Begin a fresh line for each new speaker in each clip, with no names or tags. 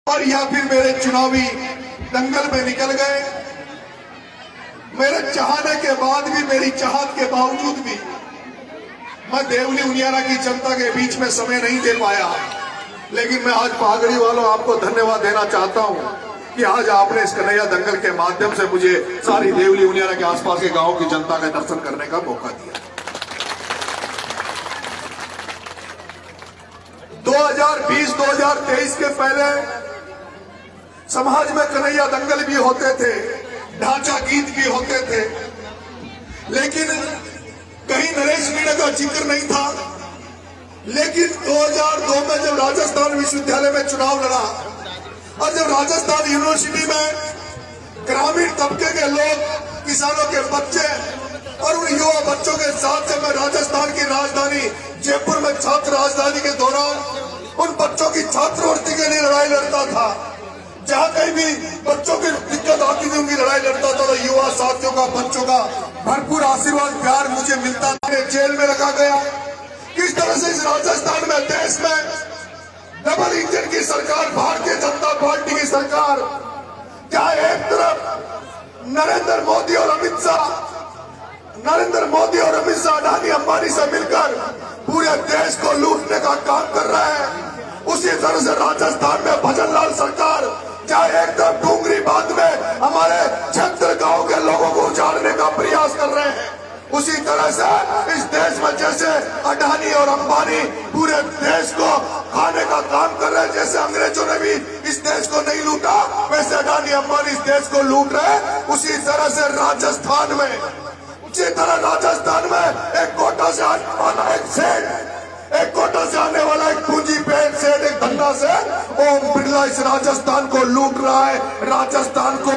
और या फिर मेरे चुनावी दंगल में निकल गए। मेरे चाहने के बाद भी, मेरी चाहत के बावजूद भी मैं देवली उनियारा की जनता के बीच में समय नहीं दे पाया। लेकिन मैं आज पहाड़ी वालों आपको धन्यवाद देना चाहता हूं कि आज आपने इस कन्हैया दंगल के माध्यम से मुझे सारी देवली उनियारा के आसपास के गांव की जनता का दर्शन करने का मौका दिया। 2020-2023 के पहले समाज में कन्हैया दंगल भी होते थे, ढांचा गीत भी होते थे, लेकिन कहीं नरेश मीणा का जिक्र नहीं था। लेकिन 2002 में जब राजस्थान विश्वविद्यालय में चुनाव लड़ा और जब राजस्थान यूनिवर्सिटी में ग्रामीण तबके के लोग, किसानों के बच्चे और उन युवा बच्चों के साथ जब मैं राजस्थान की राजधानी जयपुर में छात्र राजधानी के दौरान उन बच्चों की छात्रवृत्ति के लिए लड़ाई लड़ता था, जहां कहीं भी बच्चों की दिक्कत आती थी उनकी लड़ाई लड़ता था, तो युवा साथियों का, बच्चों का भरपूर आशीर्वाद प्यार मुझे मिलता था। जेल में रखा गया। किस तरह से इस राजस्थान में, देश में डबल इंजन की सरकार, भारतीय जनता पार्टी की सरकार, क्या एक तरफ नरेंद्र मोदी और अमित शाह अडानी अंबानी से मिलकर पूरे देश को लूटने का काम कर रहे हैं, उसी तरह से राजस्थान में भजन लाल सरकार चाहे एकदम डूंगरी बांध में हमारे क्षेत्र गांव के लोगों को उजाड़ने का प्रयास कर रहे हैं। उसी तरह से इस देश में जैसे अडानी और अंबानी पूरे देश को खाने का काम कर रहे हैं, जैसे अंग्रेजों ने भी इस देश को नहीं लूटा, वैसे अडानी अंबानी इस देश को लूट रहे हैं। उसी तरह से राजस्थान में एक कोटा से आने वाला एक सेठ, एक कोटा से आने वाला एक पूंजी पे सेठ, एक धंधा से ओम बिरला इस राजस्थान को लूट रहा है, राजस्थान को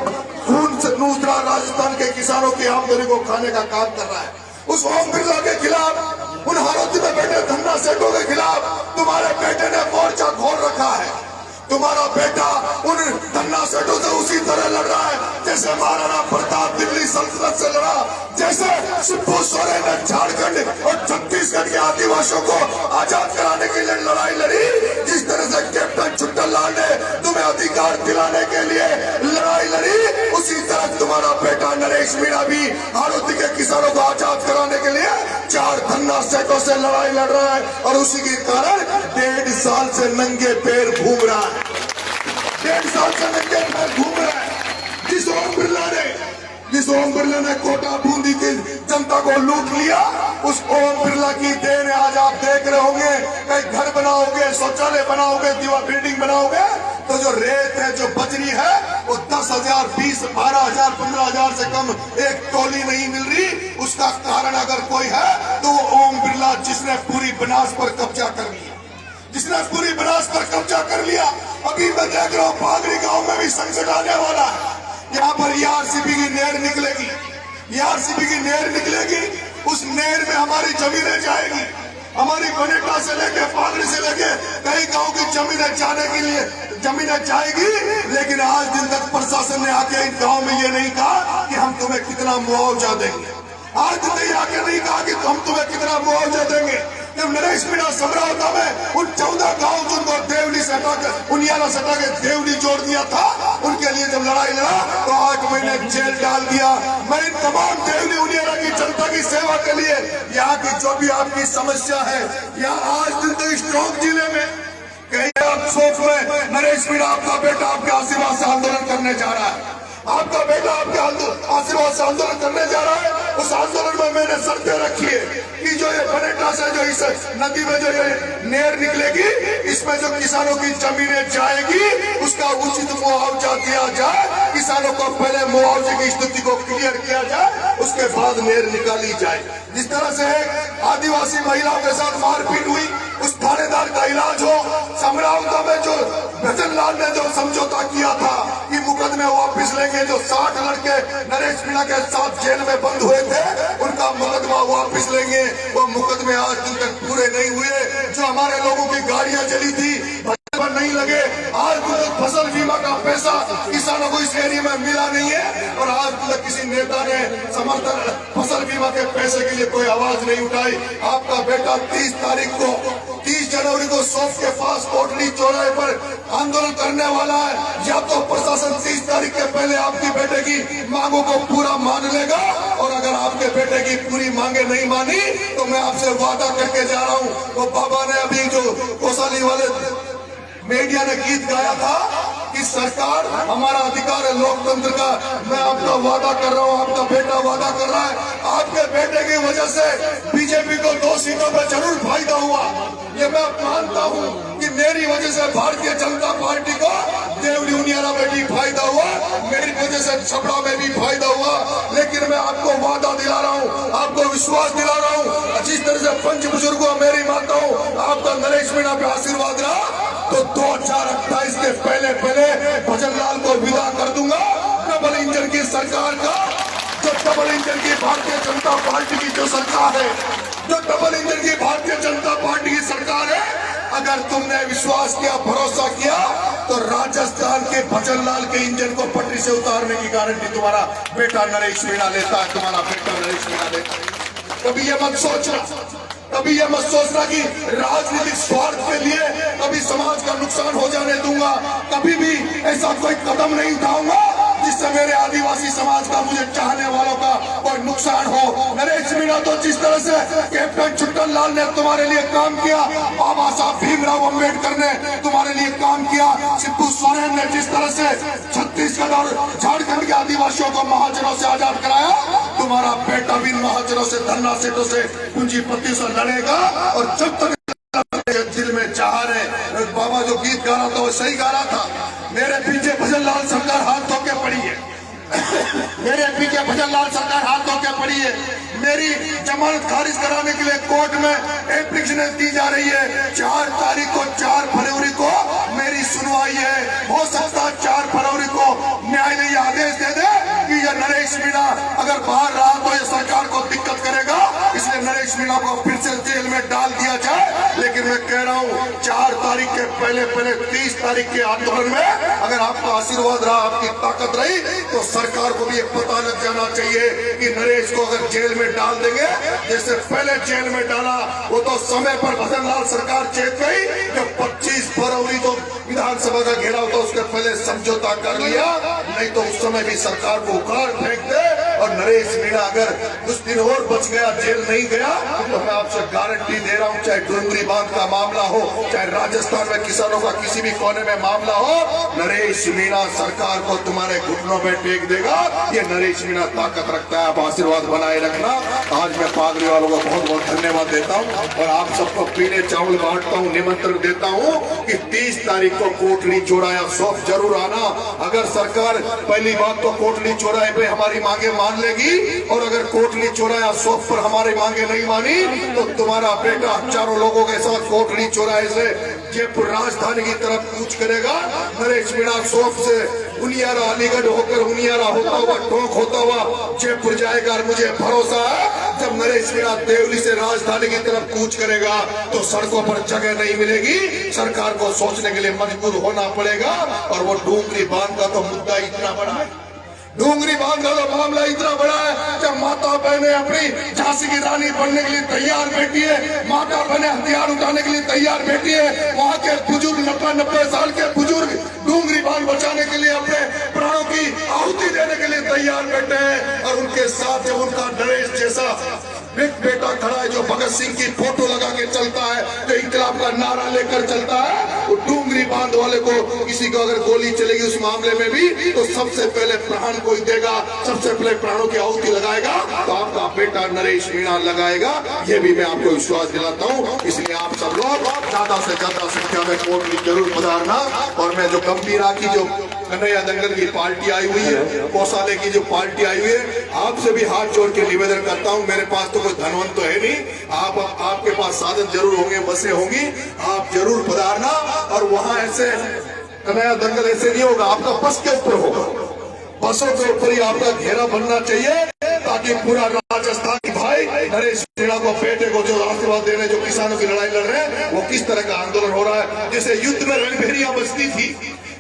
खून से नूच रहा, राजस्थान के किसानों की आमदनी को खाने का काम कर रहा है। उस ओम बिरला के खिलाफ, उन हारोती में बैठे धंधा सेठों के खिलाफ तुम्हारे बेटे ने मोर्चा खोल रखा है। तुम्हारा बेटा उन धन्ना सेठों से उसी तरह लड़ रहा है जैसे महाराणा प्रताप दिल्ली सल्तनत से लड़ा, जैसे शिबू सोरेन ने झारखंड और छत्तीसगढ़ के आदिवासियों को आजाद कराने के लिए लड़ाई लड़ी, जिस तरह से कैप्टन चुट्टनलाल ने तुम्हें अधिकार दिलाने के लिए लड़ाई लड़ी, उसी तरह तुम्हारा बेटा नरेश मीणा भी हाड़ौती के किसानों को आजाद कराने के लिए 4 धन्ना सेठों से लड़ाई लड़ रहा है। और उसी के कारण 1.5 साल से नंगे पैर घूम रहा है, 1.5 साल से नंगे पैर घूम रहा है। जिस ओम बिरला ने कोटा बूंदी की जनता को लूट लिया, उस ओम बिरला की देन आज आप देख रहे होंगे, कहीं घर बनाओगे, शौचालय बनाओगे, दीवार बिल्डिंग बनाओगे, तो जो रेत है, जो बजरी है, वो 10,000, 20, 12,000, 15,000 से कम एक टोली नहीं मिल रही। उसका कारण अगर कोई है तो वो ओम बिरला, जिसने पूरी बनास पर कब्जा कर लिया, अभी मैं देख रहा हूँ पागड़ी गांव में भी संकट आने वाला है। यहाँ पर ERCP की नहर निकलेगी, उस नहर में हमारी जमीनें जाएगी, हमारी बनेटा से लेके पागड़ी से लेके कई गांव की जमीनें जाएगी। लेकिन आज दिन तक प्रशासन ने आके इन गांव में ये नहीं कहा कि हम तुम्हें कितना मुआवजा देंगे, आज नहीं आके नहीं कहा कि हम तुम्हें कितना मुआवजा देंगे। जब नरेश मीणा समरावता में उन 14 गांव जिनको देवली से हटाकर, उनियारा से हटाकर देवली जोड़ दिया था, उनके लिए जब लड़ाई लड़ा तो 8 महीने जेल डाल दिया। मैं इन तमाम देवली उनियारा की जनता की सेवा के लिए, यहाँ की जो भी आपकी समस्या है, यहाँ आज दिन तक स्ट्रॉन्ग जिले में कहीं आप सोच में नरेश मीणा आपका बेटा आपके आशीर्वाद से आंदोलन करने जा रहा है, आपका बेटा आपके आशीर्वाद से आंदोलन करने जा रहा है। उस आंदोलन में मैंने शर्तें रखी है कि जो ये बनेटा से जो इस नदी में जो ये नहर निकलेगी, इसमें जो किसानों की जमीनें जाएगी, उसका उचित मुआवजा दिया जाए, किसानों को पहले मुआवजे की स्थिति को क्लियर किया जाए, उसके बाद नहर निकाली जाए। जिस तरह से आदिवासी महिलाओं के साथ मारपीट हुई, उस थानेदार का इलाज हो। समरावता में जो भजन लाल ने जो समझौता किया था कि मुकदमे वापिस लेंगे, जो 60 लड़के नरेश मीणा के साथ जेल में बंद हुए थे, उनका मुकदमा वापिस लेंगे, वो मुकदमे आज दिन तक पूरे नहीं हुए। जो हमारे लोगों की गाड़ियां जली थी, पर नहीं लगे, आज तक फसल बीमा का पैसा किसानों को इस एरिया में मिला नहीं है, और आज तक किसी नेता ने समर्थन फसल बीमा के पैसे के लिए कोई आवाज नहीं उठाई। आपका बेटा 30 तारीख को 30 जनवरी को सौंफ के पास कोटली चौराहे पर आंदोलन करने वाला है, या तो प्रशासन 30 तारीख के पहले आपकी बेटे की मांगों को पूरा मान लेगा, और अगर आपके बेटे की पूरी मांगे नहीं मानी तो मैं आपसे वादा करके जा रहा हूँ। वो बाबा ने अभी जो कोसाली वाले मीडिया ने गीत गाया था कि सरकार हमारा अधिकार है लोकतंत्र का, मैं आपका वादा कर रहा हूँ, आपका बेटा वादा कर रहा है, आपके बेटे की वजह से बीजेपी को 2 सीटों पर जरूर फायदा हुआ। ये मैं मानता हूँ कि मेरी वजह से भारतीय जनता पार्टी को देवड़ी उनियारा में भी फायदा हुआ, मेरी वजह से छपड़ा में भी फायदा हुआ, लेकिन मैं आपको वादा दिला रहा हूँ, आपको विश्वास दिला रहा हूँ, जिस तरह से पंच बुजुर्गों मेरी माताओं आपका नरेश मीणा पे आशीर्वाद रहा, तो 2028 के पहले भजनलाल को विदा कर दूंगा। डबल इंजन की सरकार का, जो डबल इंजन की भारतीय जनता पार्टी की जो सरकार है, जो डबल इंजन की भारतीय जनता पार्टी की सरकार है, अगर तुमने विश्वास किया, भरोसा किया, तो राजस्थान के भजनलाल के इंजन को पटरी से उतारने की गारंटी तुम्हारा बेटा नरेश मीणा लेता है, तुम्हारा बेटा नरेश मीणा लेता है। कभी ये मत सोचना, कभी ये मत सोचना कि राजनीतिक स्वार्थ के लिए कभी समाज का नुकसान हो जाने दूंगा, कभी भी ऐसा कोई कदम नहीं उठाऊंगा जिससे मेरे आदिवासी समाज का, मुझे चाहने वालों का कोई नुकसान हो। नरेश मीणा तो जिस तरह से कैप्टन छुट्टन लाल ने तुम्हारे लिए काम किया, बाबा साहब भीमराव अम्बेडकर ने तुम्हारे लिए काम किया, शिबू सोरेन ने जिस तरह से छत्तीसगढ़ और झारखंड के आदिवासियों को महाजनों से आजाद कराया, तुम्हारा बेटा भी महाजनों से, धन्ना सेठों से, पूंजीपति से लड़ेगा। और जब तक दिल में चाह रहे, बाबा जो गीत गा रहा था वो सही गा रहा था, मेरे पीछे भजनलाल सरकार हाथ धो के पड़ी है, मेरे पीछे भजनलाल सरकार हाथ धो के पड़ी है। मेरी जमानत खारिज कराने के लिए कोर्ट में एप्लीकेशन दी जा रही है। 4 तारीख को, 4 फरवरी को मेरी सुनवाई है। हो सकता है 4 फरवरी को न्यायालय आदेश दे दे कि यह नरेश मीणा अगर बाहर रहा तो यह सरकार को दिक्कत करेगा, इसलिए नरेश मीणा को फिर से जेल में डाल दिया जाए। लेकिन मैं कह रहा हूँ 4 तारीख के पहले 30 तारीख के आंदोलन में अगर आपका आशीर्वाद रहा, आपकी ताकत रही, तो सरकार को भी एक पता लग जाना चाहिए कि नरेश को अगर जेल में डाल देंगे, जैसे पहले जेल में डाला, वो तो समय पर भजनलाल सरकार चेत गई, जो 25 फरवरी जो विधानसभा का घेराव था उसके पहले समझौता कर लिया, नहीं तो उस समय भी सरकार को उखाड़ फेंक दे। और नरेश मीणा अगर कुछ दिन और बच गया, जेल नहीं गया, तो मैं आपसे गारंटी दे रहा हूँ, चाहे डुंगरी बांध का मामला हो, चाहे राजस्थान में किसानों का किसी भी कोने में मामला हो, नरेश मीणा सरकार को तुम्हारे घुटनों में टेक देगा। ये नरेश मीणा ताकत रखता है, आप आशीर्वाद बनाए रखना। आज मैं पागड़ी वालों को बहुत बहुत धन्यवाद देता हूँ और आप सबको पीले चावल बांटता हूँ, निमंत्रण देता हूँ कि 30 तारीख को कोटली चौराया सौंफ जरूर आना। अगर सरकार पहली बात तो कोटली चौराहे पे हमारी मांगे मान लेगी, और अगर कोटली चौराया सौंफ पर हमारी मांगे नहीं मानी तो तुम्हारा बेटा चारों लोगों के साथ कोटली चौराहे से जयपुर राजधानी की तरफ कूच करेगा। नरेश मीणा सौंफ से उनियारा, अलीगढ़ होकर उनियारा होता हुआ, टोंक होता हुआ जयपुर जाएगा। और मुझे भरोसा है जब नरेश मीणा देवली से राजधानी की तरफ कूच करेगा तो सड़कों पर जगह नहीं मिलेगी, सरकार को सोचने के लिए मजबूर होना पड़ेगा। और वो डूंगरी बांध का तो मुद्दा इतना बड़ा है, डूंगरी बांध का तो मामला इतना बड़ा है, जब माता बहने अपनी झांसी की रानी बनने के लिए तैयार बैठी है, माता बहने हथियार उठाने के लिए तैयार बैठी है, वहाँ के बुजुर्ग 90 साल के बुजुर्ग डूंगरी बांध बचाने के लिए अपने प्राणों की आहुति देने के लिए तैयार बैठे हैं। और उनके साथ जब उनका नरेश जैसा बेटा खड़ा है, जो भगत सिंह की फोटो लगा के चलता है, जो इंकलाब का नारा लेकर चलता है, वो डूंगरी बांध वाले को किसी को अगर गोली चलेगी उस मामले में भी तो सबसे पहले प्राण कोई देगा, सबसे पहले प्राणों की आहुति लगाएगा, तो आपका बेटा नरेश मीणा लगाएगा। ये भी मैं आपको विश्वास दिलाता हूँ। इसलिए आप सब लोग ज्यादा से ज्यादा संख्या में कोटली जरूर पधारना। और मैं जो गंभीरा की, जो कन्हैया दंगल की पार्टी आई हुई है, कोसाले की जो पार्टी आई हुई है, आपसे भी हाथ जोड़ के निवेदन करता हूँ, मेरे पास तो कोई धनवंत तो है नहीं, आपके पास साधन जरूर होंगे, बसें होंगी, आप जरूर पधारना। और वहां ऐसे कन्हैया दंगल ऐसे नहीं होगा, आपका बस के ऊपर होगा, बसों के ऊपर ही आपका घेरा बनना चाहिए, ताकि पूरा राजस्थान की भाई नरेश मीणा को, बेटे को जो आशीर्वाद दे रहे, जो किसानों की लड़ाई लड़ रहे हैं, वो किस तरह का आंदोलन हो रहा है। जैसे युद्ध में रणभेड़ियां बजती थी,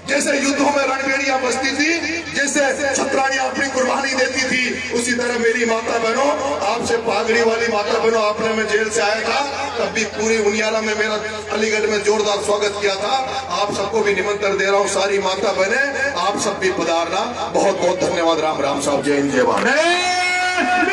जैसे युद्धों में रणभेड़ियां बेटियां बसती थी, जैसे छतरानियां अपनी कुर्बानी देती थी, उसी तरह मेरी माता बहनों, आपसे पागड़ी वाली माता बहनों, आपने मैं जेल से आया था तब भी पूरी उनियाला में मेरा अलीगढ़ में जोरदार स्वागत किया था। आप सबको भी निमंत्रण दे रहा हूँ, सारी माता बहने आप सब भी पधारना। बहुत बहुत धन्यवाद। राम राम साहब, जय हिंद, जय भारत।